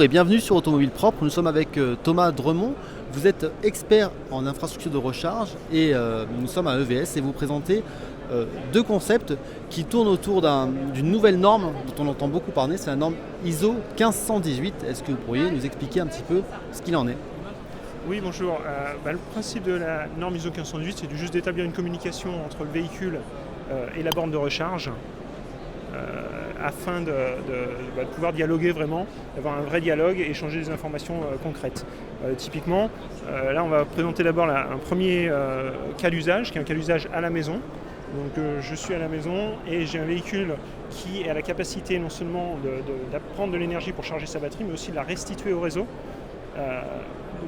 Et bienvenue sur Automobile Propre, nous sommes avec Thomas Dremont. Vous êtes expert en infrastructure de recharge et nous sommes à EVS et vous présentez deux concepts qui tournent autour d'une nouvelle norme dont on entend beaucoup parler, c'est la norme ISO 15118. Est-ce que vous pourriez nous expliquer un petit peu ce qu'il en est ? Oui, bonjour. Le principe de la norme ISO 15118, c'est juste d'établir une communication entre le véhicule et la borne de recharge afin de pouvoir dialoguer vraiment, d'avoir un vrai dialogue et échanger des informations concrètes. Typiquement, là on va présenter d'abord un premier cas d'usage, qui est un cas d'usage à la maison. Donc je suis à la maison et j'ai un véhicule qui a la capacité non seulement de prendre de l'énergie pour charger sa batterie, mais aussi de la restituer au réseau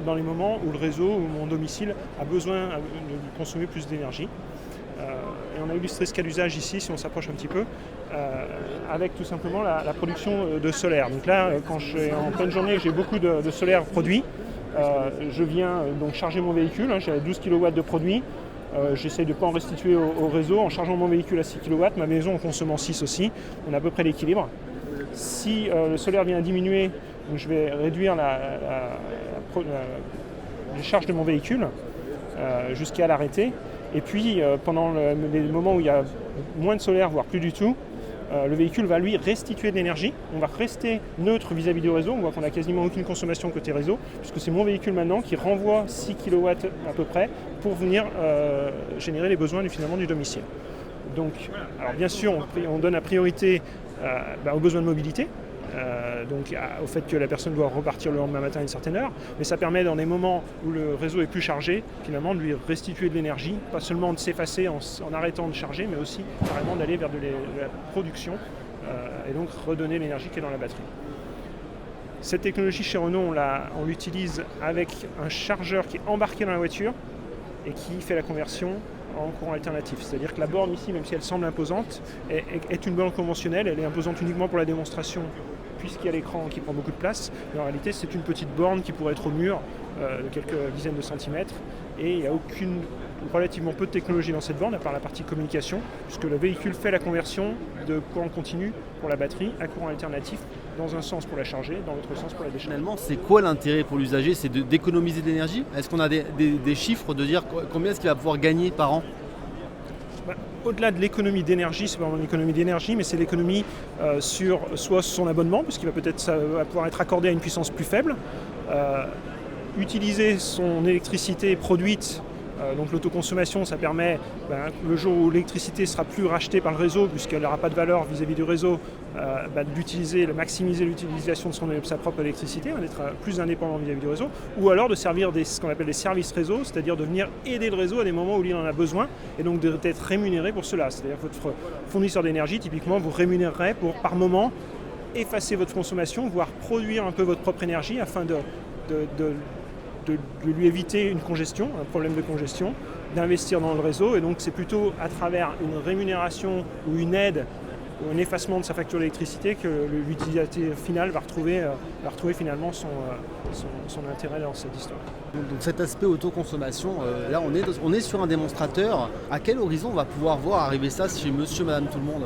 dans les moments où le réseau ou mon domicile a besoin de consommer plus d'énergie. Et on a illustré ce cas d'usage ici, si on s'approche un petit peu, avec tout simplement la production de solaire. Donc là, quand en pleine journée, j'ai beaucoup de solaire produit, je viens donc charger mon véhicule, j'ai 12 kW de produit, j'essaie de ne pas en restituer au réseau en chargeant mon véhicule à 6 kW, ma maison en consommant 6 aussi, on a à peu près l'équilibre. Si le solaire vient à diminuer, donc je vais réduire les charges de mon véhicule jusqu'à l'arrêter. Et puis, pendant les moments où il y a moins de solaire, voire plus du tout, le véhicule va lui restituer de l'énergie. On va rester neutre vis-à-vis du réseau. On voit qu'on n'a quasiment aucune consommation côté réseau, puisque c'est mon véhicule maintenant qui renvoie 6 kW à peu près pour venir générer les besoins finalement du domicile. Donc, alors bien sûr, on donne la priorité aux besoins de mobilité. Donc au fait que la personne doit repartir le lendemain matin à une certaine heure, mais ça permet dans des moments où le réseau est plus chargé, finalement de lui restituer de l'énergie, pas seulement de s'effacer en arrêtant de charger, mais aussi carrément d'aller vers de la production et donc redonner l'énergie qui est dans la batterie. Cette technologie chez Renault, on l'utilise avec un chargeur qui est embarqué dans la voiture et qui fait la conversion en courant alternatif. C'est-à-dire que la borne ici, même si elle semble imposante, est une borne conventionnelle, elle est imposante uniquement pour la démonstration puisqu'il y a l'écran qui prend beaucoup de place, mais en réalité c'est une petite borne qui pourrait être au mur de quelques dizaines de centimètres et il n'y a relativement peu de technologie dans cette borne à part la partie communication puisque le véhicule fait la conversion de courant continu pour la batterie à courant alternatif dans un sens pour la charger, dans l'autre sens pour la décharger. Finalement, c'est quoi l'intérêt pour l'usager ? C'est d'économiser de l'énergie ? Est-ce qu'on a des chiffres de dire combien est-ce qu'il va pouvoir gagner par an ? Au-delà de l'économie d'énergie, c'est pas vraiment l'économie d'énergie, mais c'est l'économie sur soit son abonnement, puisqu'il va pouvoir être accordé à une puissance plus faible, utiliser son électricité produite. Donc l'autoconsommation, ça permet, le jour où l'électricité ne sera plus rachetée par le réseau, puisqu'elle n'aura pas de valeur vis-à-vis du réseau, de maximiser l'utilisation de sa propre électricité, d'être plus indépendant vis-à-vis du réseau, ou alors de servir ce qu'on appelle des services réseau, c'est-à-dire de venir aider le réseau à des moments où il en a besoin, et donc d'être rémunéré pour cela. C'est-à-dire que votre fournisseur d'énergie, typiquement, vous rémunérerait pour, par moment, effacer votre consommation, voire produire un peu votre propre énergie afin de lui éviter une congestion, un problème de congestion, d'investir dans le réseau. Et donc c'est plutôt à travers une rémunération ou une aide ou un effacement de sa facture d'électricité que l'utilisateur final va retrouver finalement son intérêt dans cette histoire. Donc cet aspect autoconsommation, là on est sur un démonstrateur. À quel horizon on va pouvoir voir arriver ça chez monsieur, madame, tout le monde ?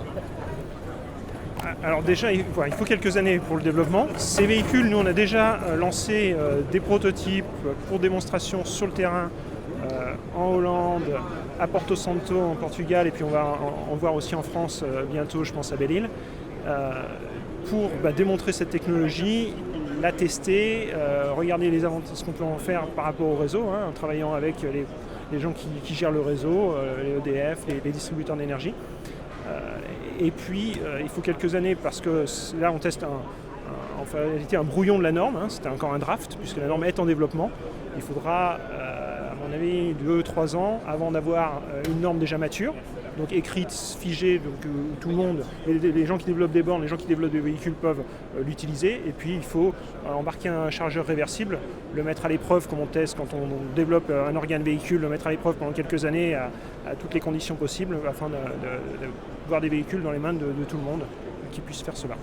Alors déjà, il faut quelques années pour le développement. Ces véhicules, nous on a déjà lancé des prototypes pour démonstration sur le terrain en Hollande, à Porto Santo en Portugal, et puis on va en voir aussi en France bientôt, je pense à Belle-Île, pour démontrer cette technologie, la tester, regarder les avantages, ce qu'on peut en faire par rapport au réseau, en travaillant avec les gens qui gèrent le réseau, les EDF, les distributeurs d'énergie. Et puis, il faut quelques années parce que là, on teste en réalité un brouillon de la norme. C'était encore un draft puisque la norme est en développement. Il faudra, à mon avis, 2-3 ans avant d'avoir une norme déjà mature, donc écrite, figée, donc où tout le monde, les gens qui développent des bornes, les gens qui développent des véhicules peuvent l'utiliser. Et puis, il faut embarquer un chargeur réversible, le mettre à l'épreuve comme on teste quand on développe un organe véhicule, le mettre à l'épreuve pendant quelques années à toutes les conditions possibles afin de voir des véhicules dans les mains de tout le monde qui puissent faire cela.